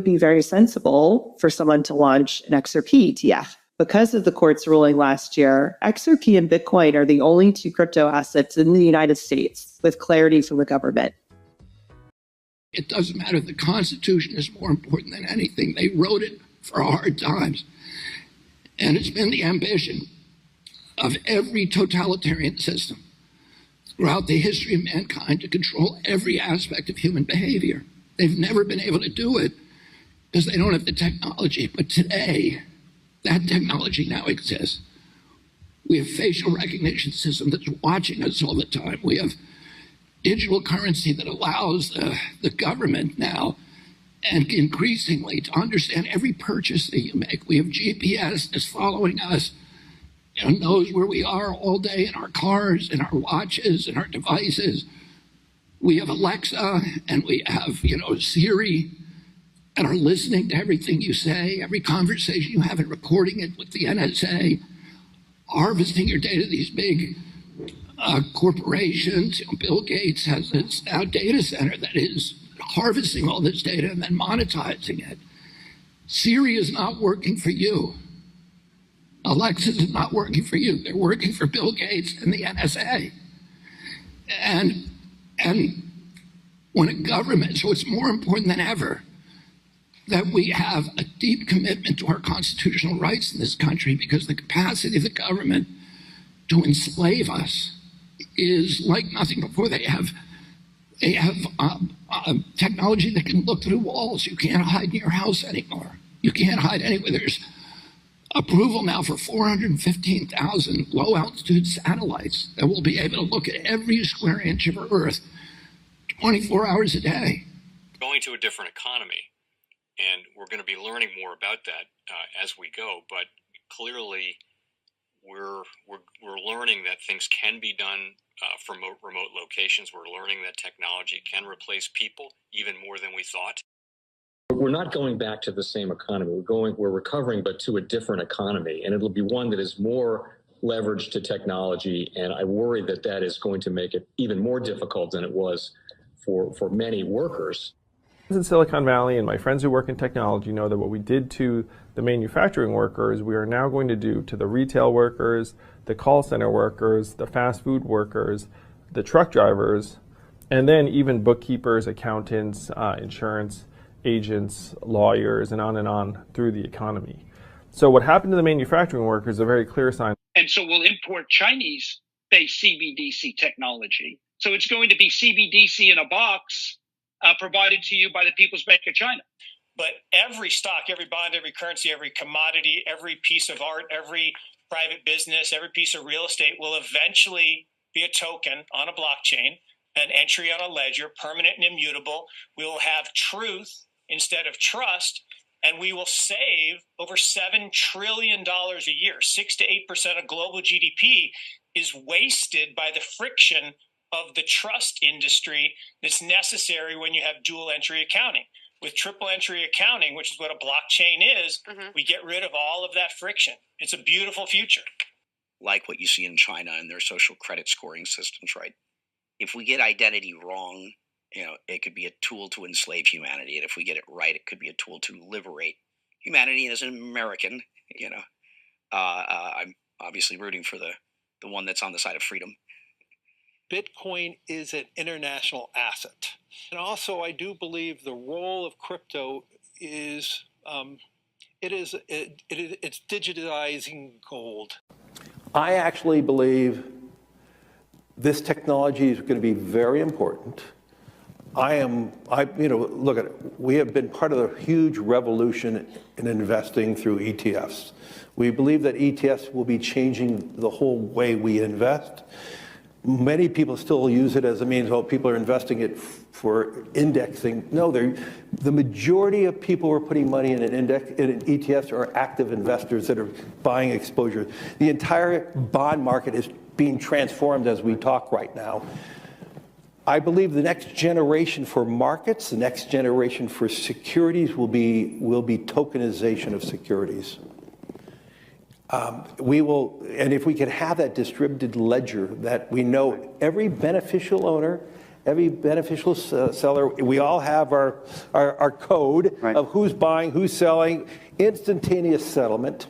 be very sensible for someone to launch an XRP ETF. Because of the court's ruling last year, XRP and Bitcoin are the only two crypto assets in the United States with clarity from the government. It doesn't matter. The Constitution is more important than anything. They wrote it for hard times. And it's been the ambition of every totalitarian system throughout the history of mankind to control every aspect of human behavior. They've never been able to do it because they don't have the technology. But today, that technology now exists. We have facial recognition system that's watching us all the time. We have digital currency that allows the government now and increasingly to understand every purchase that you make. We have GPS that's following us and knows where we are all day in our cars, in our watches, in our devices. We have Alexa and we have, Siri, and are listening to everything you say, every conversation you have, and recording it with the NSA, harvesting your data. These big corporations. Bill Gates has this now data center that is harvesting all this data and then monetizing it. Siri is not working for you. Alexa is not working for you. They're working for Bill Gates and the NSA. And when a government, so it's more important than ever that we have a deep commitment to our constitutional rights in this country, because the capacity of the government to enslave us is like nothing before. They have technology that can look through walls. You can't hide in your house anymore. You can't hide anywhere. There's approval now for 415,000 low-altitude satellites that will be able to look at every square inch of Earth 24 hours a day. Going to a different economy, and we're going to be learning more about that as we go. But clearly, we're learning that things can be done from remote locations. We're learning that technology can replace people even more than we thought. We're not going back to the same economy. We're recovering, but to a different economy, and it'll be one that is more leveraged to technology. And I worry that that is going to make it even more difficult than it was for many workers. In Silicon Valley, and my friends who work in technology know that what we did to the manufacturing workers, we are now going to do to the retail workers, the call center workers, the fast food workers, the truck drivers, and then even bookkeepers, accountants, insurance agents, lawyers, and on through the economy. So what happened to the manufacturing workers is a very clear sign. And so we'll import Chinese-based CBDC technology. So it's going to be CBDC in a box provided to you by the People's Bank of China. But every stock, every bond, every currency, every commodity, every piece of art, every private business, every piece of real estate will eventually be a token on a blockchain, an entry on a ledger, permanent and immutable. We will have truth instead of trust, and we will save over $7 trillion a year. 6 to 8% of global GDP is wasted by the friction of the trust industry that's necessary when you have dual entry accounting. With triple entry accounting, which is what a blockchain is, we get rid of all of that friction. It's a beautiful future. Like what you see in China and their social credit scoring systems, right? If we get identity wrong, it could be a tool to enslave humanity. And if we get it right, it could be a tool to liberate humanity. And as an American, I'm obviously rooting for the one that's on the side of freedom. Bitcoin is an international asset. And also, I do believe the role of crypto is, it's digitizing gold. I actually believe this technology is going to be very important. Look at it. We have been part of a huge revolution in investing through ETFs. We believe that ETFs will be changing the whole way we invest. Many people still use it as a means, people are investing it for indexing. No, the majority of people who are putting money in in ETFs are active investors that are buying exposure. The entire bond market is being transformed as we talk right now. I believe the next generation for markets, the next generation for securities will be tokenization of securities. And if we can have that distributed ledger that we know every beneficial owner every beneficial seller, we all have our code of who's buying, who's selling, instantaneous settlement.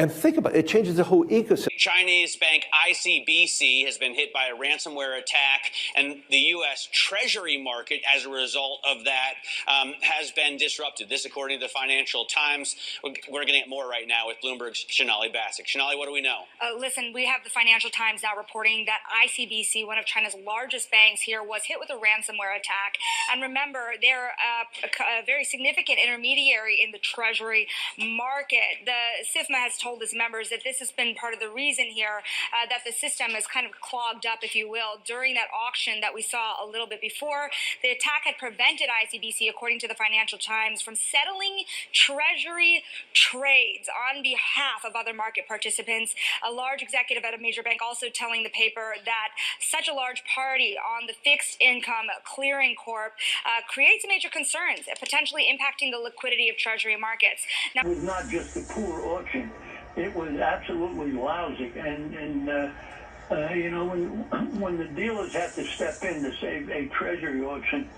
And think about it, it changes the whole ecosystem. Chinese bank ICBC has been hit by a ransomware attack, and the U.S. Treasury market, as a result of that, has been disrupted. This, according to the Financial Times. We're getting it more right now with Bloomberg's Shonali Bassick. Shonali, what do we know? Listen, we have the Financial Times now reporting that ICBC, one of China's largest banks here, was hit with a ransomware attack. And remember, they're a very significant intermediary in the Treasury market. The SIFMA has told its members that this has been part of the reason here that the system is kind of clogged up, if you will, during that auction that we saw a little bit before. The attack had prevented ICBC, according to the Financial Times, from settling Treasury trades on behalf of other market participants. A large executive at a major bank also telling the paper that such a large party on the fixed income clearing corp creates major concerns, potentially impacting the liquidity of Treasury markets. Now, it was not just a poor auction. It was absolutely lousy, and you know, when the dealers have to step in to save a treasury auction,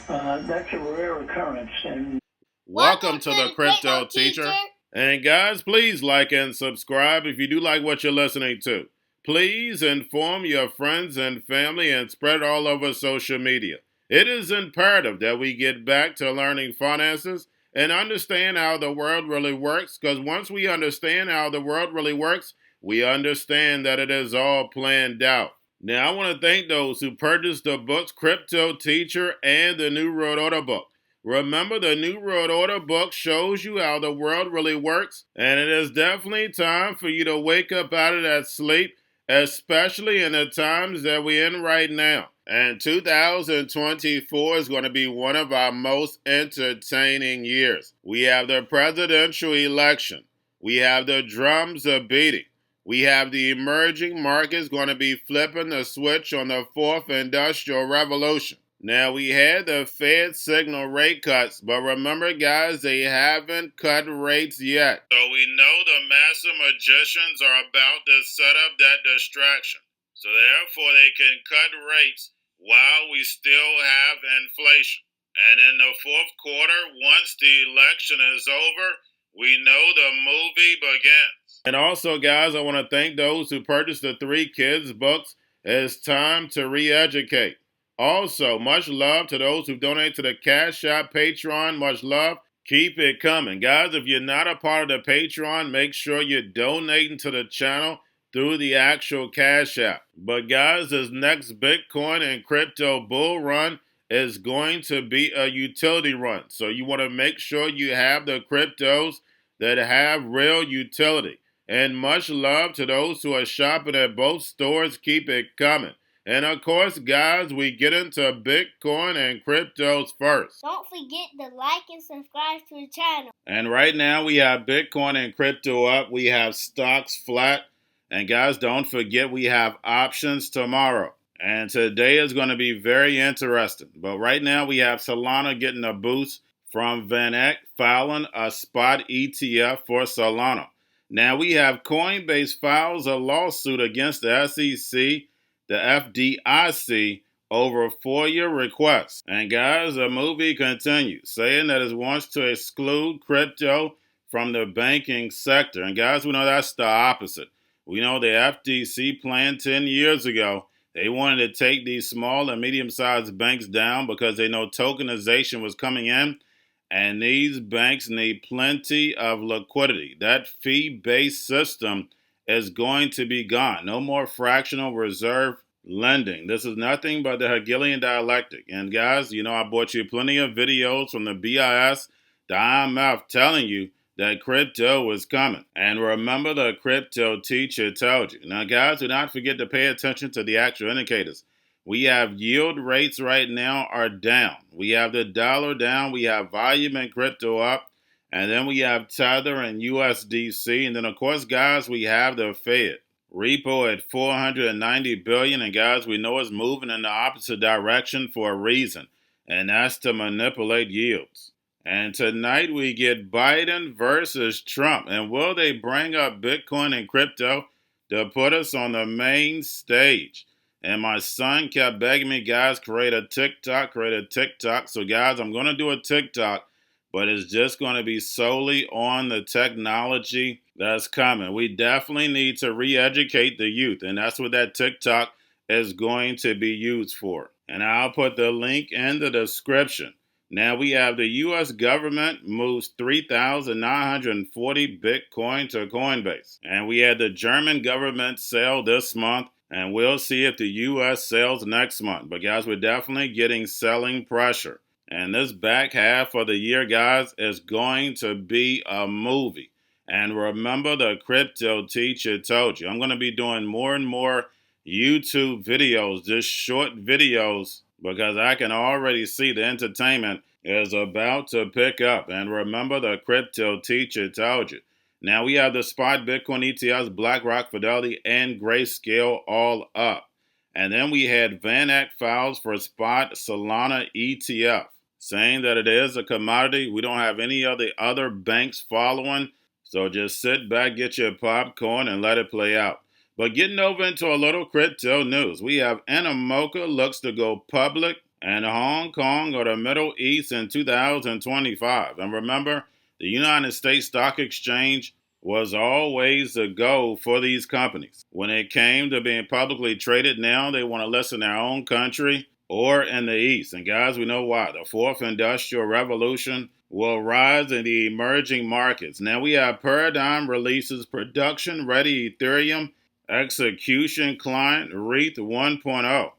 that's a rare occurrence. And welcome to the Crypto Teacher. And guys, please like and subscribe if you do like what you're listening to. Please inform your friends and family and spread it all over social media. It is imperative that we get back to learning finances and understand how the world really works, because once we understand how the world really works, we understand that it is all planned out. Now, I want to thank those who purchased the books Cryptoteacher and the New World Order book. Remember, the New World Order book shows you how the world really works, and it is definitely time for you to wake up out of that sleep, especially in the times that we're in right now. And 2024 is going to be one of our most entertaining years. We have the presidential election. We have the drums are beating. We have the emerging markets going to be flipping the switch on the fourth industrial revolution. Now, we had the Fed signal rate cuts, but remember, guys, they haven't cut rates yet. So we know the master magicians are about to set up that distraction. So therefore, they can cut rates while we still have inflation. And in the fourth quarter, once the election is over, we know the movie begins. And also, guys, I want to thank those who purchased the 3 Kids books. It's time to re-educate. Also, much love to those who donate to the Cash App, Patreon. Much love. Keep it coming. Guys, if you're not a part of the Patreon, make sure you're donating to the channel through the actual Cash App. But guys, this next Bitcoin and crypto bull run is going to be a utility run. So you want to make sure you have the cryptos that have real utility. And much love to those who are shopping at both stores. Keep it coming. And of course, guys, we get into Bitcoin and cryptos first. Don't forget to like and subscribe to the channel. And right now we have Bitcoin and crypto up. We have stocks flat. And guys, don't forget we have options tomorrow. And today is going to be very interesting. But right now we have Solana getting a boost from VanEck filing a spot ETF for Solana. Now we have Coinbase files a lawsuit against the SEC, the FDIC, over a FOIA request. And guys, the movie continues, saying that it wants to exclude crypto from the banking sector. And guys, we know that's the opposite. We know the FDIC planned 10 years ago. They wanted to take these small and medium-sized banks down because they know tokenization was coming in. And these banks need plenty of liquidity. That fee-based system is going to be gone. No more fractional reserve lending. This is nothing but the Hegelian dialectic. And guys, you know, I brought you plenty of videos from the BIS, the IMF telling you that crypto is coming. And remember, the Crypto Teacher told you. Now, guys, do not forget to pay attention to the actual indicators. We have yield rates right now are down. We have the dollar down. We have volume and crypto up. And then we have Tether and USDC. And then, of course, guys, we have the Fed. Repo at $490 billion. And, guys, we know it's moving in the opposite direction for a reason. And that's to manipulate yields. And tonight we get Biden versus Trump. And will they bring up Bitcoin and crypto to put us on the main stage? And my son kept begging me, guys, create a TikTok. So guys, I'm going to do a TikTok, but it's just going to be solely on the technology that's coming. We definitely need to re-educate the youth, and that's what that TikTok is going to be used for. And I'll put the link in the description. Now we have the U.S. government moves 3,940 Bitcoin to Coinbase. And we had the German government sell this month, and we'll see if the U.S. sells next month. But guys, we're definitely getting selling pressure. And this back half of the year, guys, is going to be a movie. And remember, the crypto teacher told you, I'm going to be doing more and more YouTube videos, just short videos, because I can already see the entertainment is about to pick up. And remember, the crypto teacher told you. Now we have the spot Bitcoin ETFs, BlackRock, Fidelity, and Grayscale all up. And then we had VanEck files for spot Solana ETF, saying that it is a commodity. We don't have any of the other banks following. So just sit back, get your popcorn, and let it play out. But getting over into a little crypto news, we have Animoca looks to go public, and Hong Kong or the Middle East in 2025. And remember, the United States Stock Exchange was always the goal for these companies. When it came to being publicly traded, now they want to list in their own country or in the East. And guys, we know why. The fourth industrial revolution will rise in the emerging markets. Now we have Paradigm releases production-ready Ethereum execution client REIT 1.0,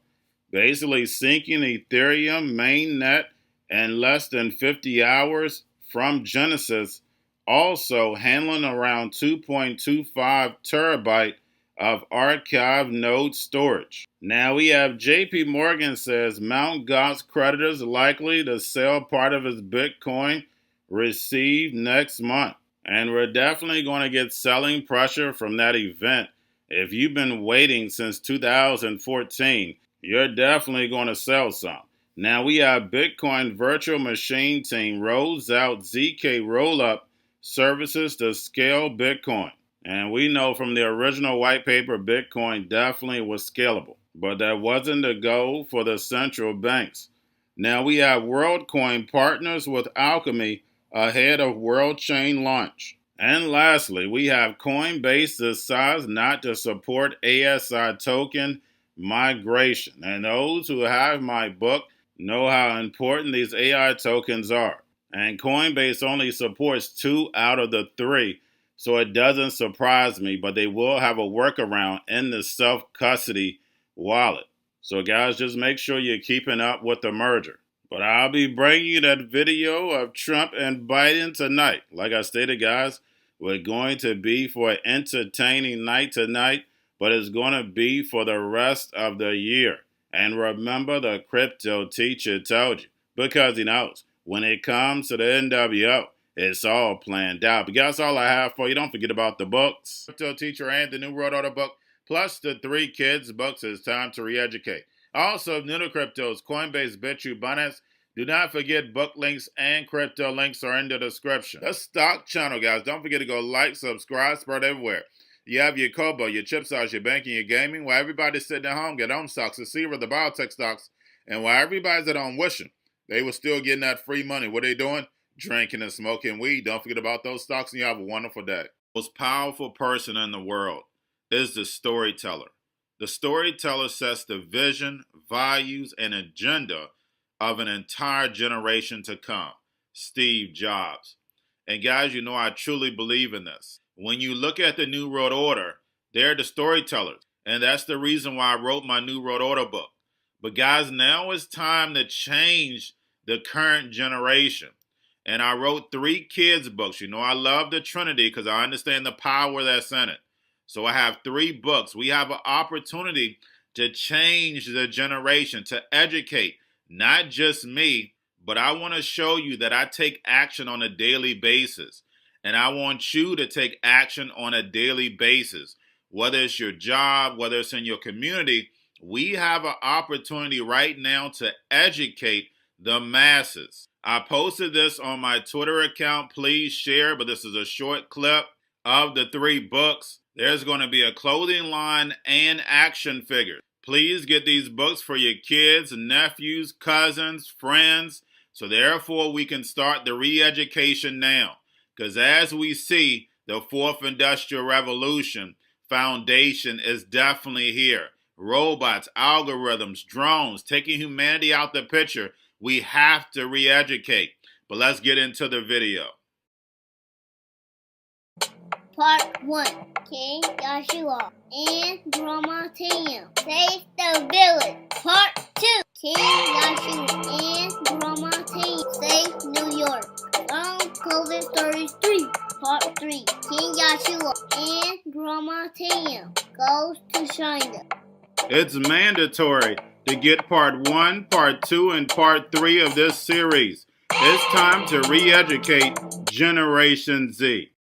basically syncing Ethereum mainnet in less than 50 hours from Genesis, also handling around 2.25 terabyte of archive node storage. Now we have JP Morgan says Mt.Gox creditors likely to sell part of his Bitcoin received next month. And we're definitely going to get selling pressure from that event. If you've been waiting since 2014, you're definitely going to sell some. Now we have Bitcoin virtual machine team rolls out ZK rollup services to scale Bitcoin. And we know from the original white paper, Bitcoin definitely was scalable, but that wasn't the goal for the central banks. Now we have WorldCoin partners with Alchemy ahead of World Chain launch. And lastly, we have Coinbase decides not to support ASI token migration. And those who have my book know how important these AI tokens are. And Coinbase only supports 2 out of the 3, so it doesn't surprise me, but they will have a workaround in the self-custody wallet. So guys, just make sure you're keeping up with the merger. But I'll be bringing you that video of Trump and Biden tonight. Like I stated, guys, we're going to be for an entertaining night tonight, but it's going to be for the rest of the year. And remember, the crypto teacher told you, because he knows when it comes to the NWO, it's all planned out. But guys, all I have for you. Don't forget about the books, Crypto Teacher and the New World Order book, plus the 3 kids books. It's time to re-educate. Also, new to cryptos, Coinbase, Bitrue, Binance. Do not forget book links and crypto links are in the description. The stock channel, guys. Don't forget to go like, subscribe, spread everywhere. You have your Kobo, your chip stocks, your banking, your gaming. While everybody's sitting at home, get home stocks, the Seaver, the biotech stocks. And while everybody's at home wishing they were still getting that free money, what are they doing? Drinking and smoking weed. Don't forget about those stocks, and you have a wonderful day. The most powerful person in the world is the storyteller. The storyteller sets the vision, values, and agenda of an entire generation to come. Steve Jobs. And guys, you know I truly believe in this. When you look at the New World Order, they're the storytellers. And that's the reason why I wrote my New World Order book. But guys, now it's time to change the current generation. And I wrote 3 kids books. You know I love the Trinity because I understand the power that's in it. So I have 3 books. We have an opportunity to change the generation, to educate, not just me, but I want to show you that I take action on a daily basis. And I want you to take action on a daily basis. Whether it's your job, whether it's in your community, we have an opportunity right now to educate the masses. I posted this on my Twitter account. Please share, but this is a short clip of the 3 books. There's going to be a clothing line and action figures. Please get these books for your kids, nephews, cousins, friends, so therefore we can start the re-education now. Because as we see, the fourth industrial revolution foundation is definitely here. Robots, algorithms, drones, taking humanity out the picture. We have to re-educate. But let's get into the video. Part 1. King Joshua and Grandma Tam save the village. Part 2. King Joshua and Grandma Tam save New York from COVID-33. Part 3. King Joshua and Grandma Tam goes to China. It's mandatory to get part 1, part 2, and part 3 of this series. It's time to re-educate Generation Z.